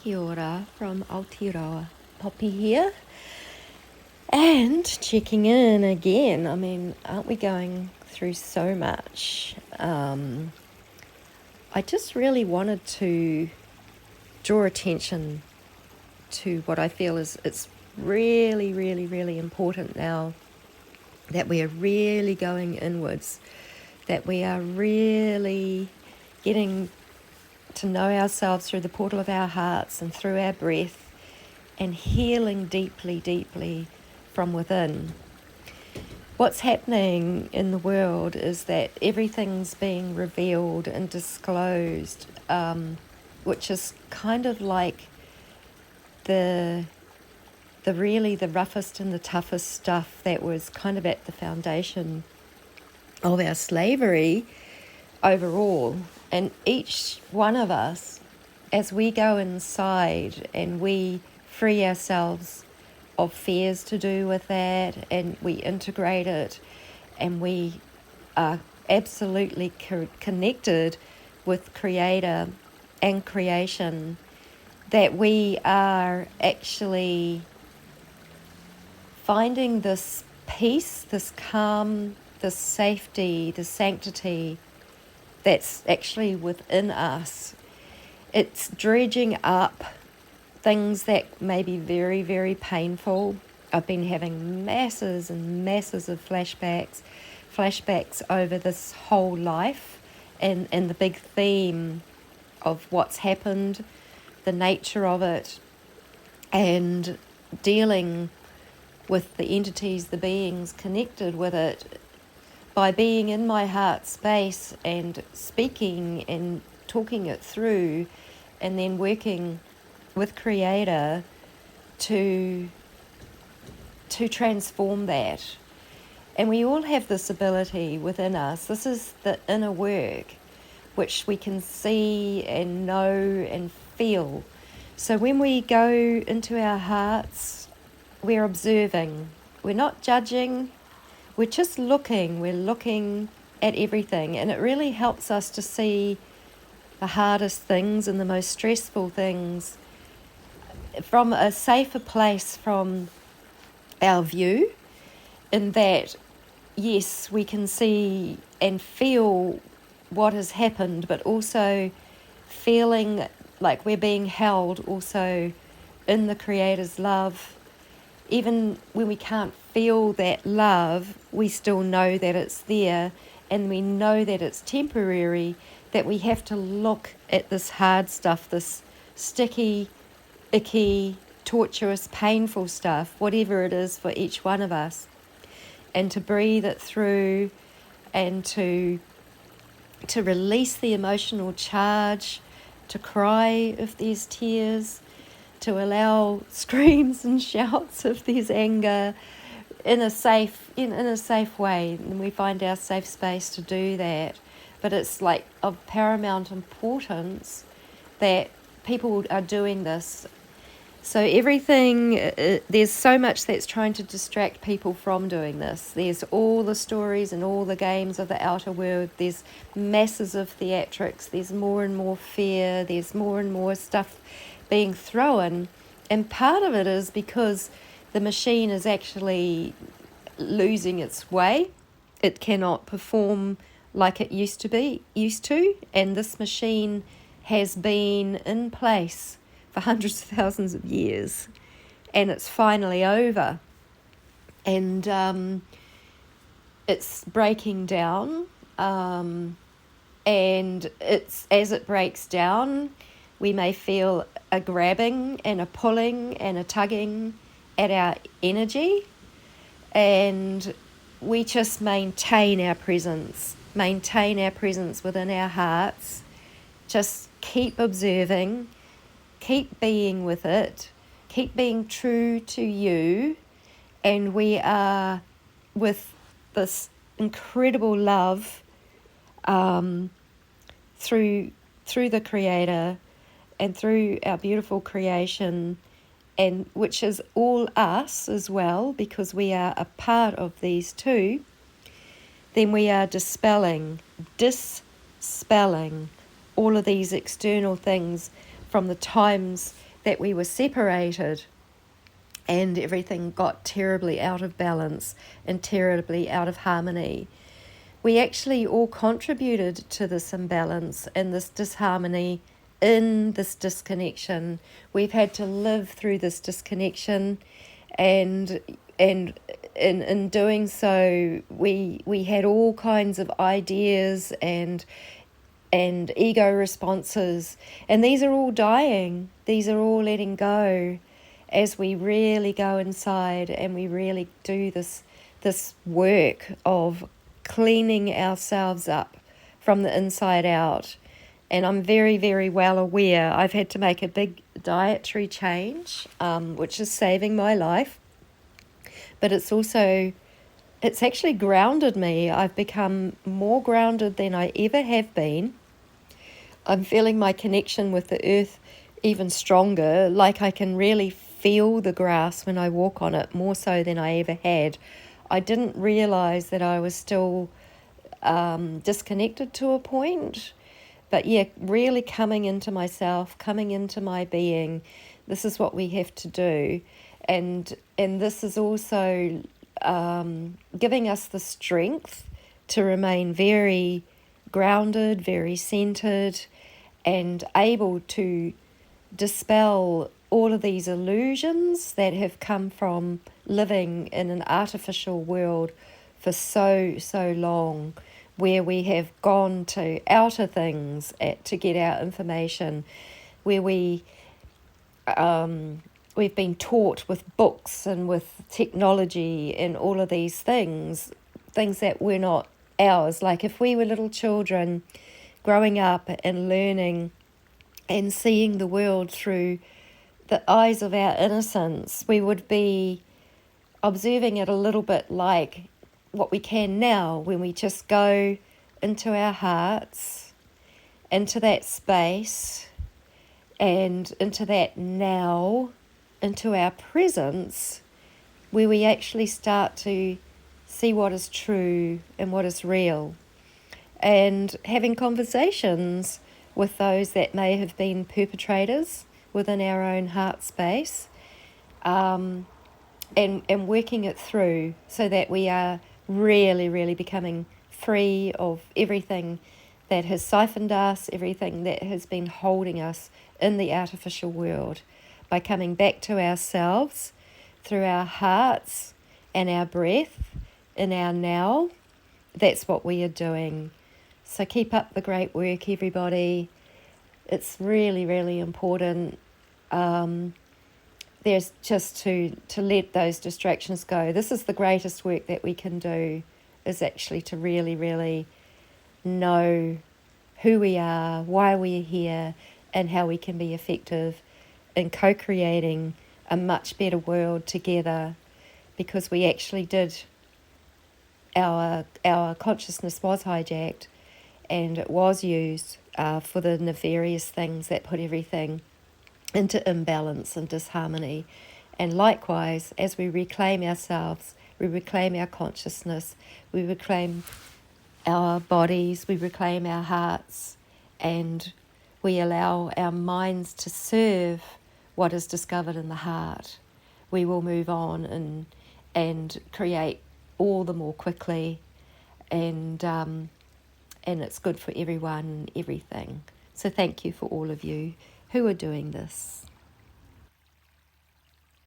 Kia ora from Aotearoa. Poppy here. And checking in again. I mean, aren't we going through so much? I just really wanted to draw attention to what I feel is it's really, really, really important now that we are really going inwards, that we are really getting to know ourselves through the portal of our hearts and through our breath and healing deeply, deeply from within. What's happening in the world is that everything's being revealed and disclosed, which is kind of like the roughest and the toughest stuff that was kind of at the foundation of our slavery overall. And each one of us, as we go inside and we free ourselves of fears to do with that, and we integrate it, and we are absolutely connected with Creator and creation, that we are actually finding this peace, this calm, this safety, this sanctity that's actually within us. It's dredging up things that may be very, very painful. I've been having masses and masses of flashbacks over this whole life and the big theme of what's happened, the nature of it, and dealing with the entities, the beings connected with it, by being in my heart space and speaking and talking it through, and then working with Creator to transform that. And we all have this ability within us. This is the inner work, which we can see and know and feel. So when we go into our hearts, we're observing. We're not judging. We're just looking. We're looking at everything. And it really helps us to see the hardest things and the most stressful things from a safer place from our view, in that, yes, we can see and feel what has happened, but also feeling like we're being held also in the Creator's love. Even when we can't feel that love, we still know that it's there, and we know that it's temporary, that we have to look at this hard stuff, this sticky, icky, torturous, painful stuff, whatever it is for each one of us, and to breathe it through and to release the emotional charge, to cry if there's tears, to allow screams and shouts if there's anger in a safe way, and we find our safe space to do that. But it's like of paramount importance that people are doing this. So everything, there's so much that's trying to distract people from doing this. There's all the stories and all the games of the outer world. There's masses of theatrics. There's more and more fear. There's more and more stuff being thrown. And part of it is because the machine is actually losing its way. It cannot perform like it used to. And this machine has been in place for hundreds of thousands of years, and it's finally over, and it's breaking down, and it's as it breaks down, we may feel a grabbing and a pulling and a tugging at our energy, and we just maintain our presence within our hearts. Just keep observing, keep being with it, keep being true to you, and we are with this incredible love through the Creator and through our beautiful creation, and which is all us as well, because we are a part of these two. Then we are dispelling all of these external things from the times that we were separated and everything got terribly out of balance and terribly out of harmony. We actually all contributed to this imbalance and this disharmony in this disconnection. We've had to live through this disconnection, and in doing so, we had all kinds of ideas and ego responses, and these are all dying. These are all letting go as we really go inside and we really do this work of cleaning ourselves up from the inside out. And I'm very, very well aware I've had to make a big dietary change, which is saving my life. But it's actually grounded me. I've become more grounded than I ever have been. I'm feeling my connection with the earth even stronger, like I can really feel the grass when I walk on it, more so than I ever had. I didn't realize that I was still disconnected to a point, but yeah, really coming into myself, coming into my being. This is what we have to do, and this is also giving us the strength to remain very grounded, very centered, and able to dispel all of these illusions that have come from living in an artificial world for so long, where we have gone to outer things to get our information, where we've been taught with books and with technology and all of these things that were not ours. Like if we were little children growing up and learning and seeing the world through the eyes of our innocence, we would be observing it a little bit like what we can now, when we just go into our hearts, into that space, and into that now, into our presence, where we actually start to see what is true and what is real, and having conversations with those that may have been perpetrators within our own heart space, and working it through so that we are really, really becoming free of everything that has siphoned us, everything that has been holding us in the artificial world, by coming back to ourselves through our hearts and our breath in our now. That's what we are doing. So keep up the great work, everybody. It's really, really important. There's just to let those distractions go. This is the greatest work that we can do, is actually to really, really know who we are, why we are here, and how we can be effective in co-creating a much better world together, because we actually did, our consciousness was hijacked, and it was used for the nefarious things that put everything into imbalance and disharmony. And likewise, as we reclaim ourselves, we reclaim our consciousness, we reclaim our bodies, we reclaim our hearts, and we allow our minds to serve what is discovered in the heart, we will move on and create all the more quickly, and it's good for everyone and everything. So thank you for all of you who are doing this.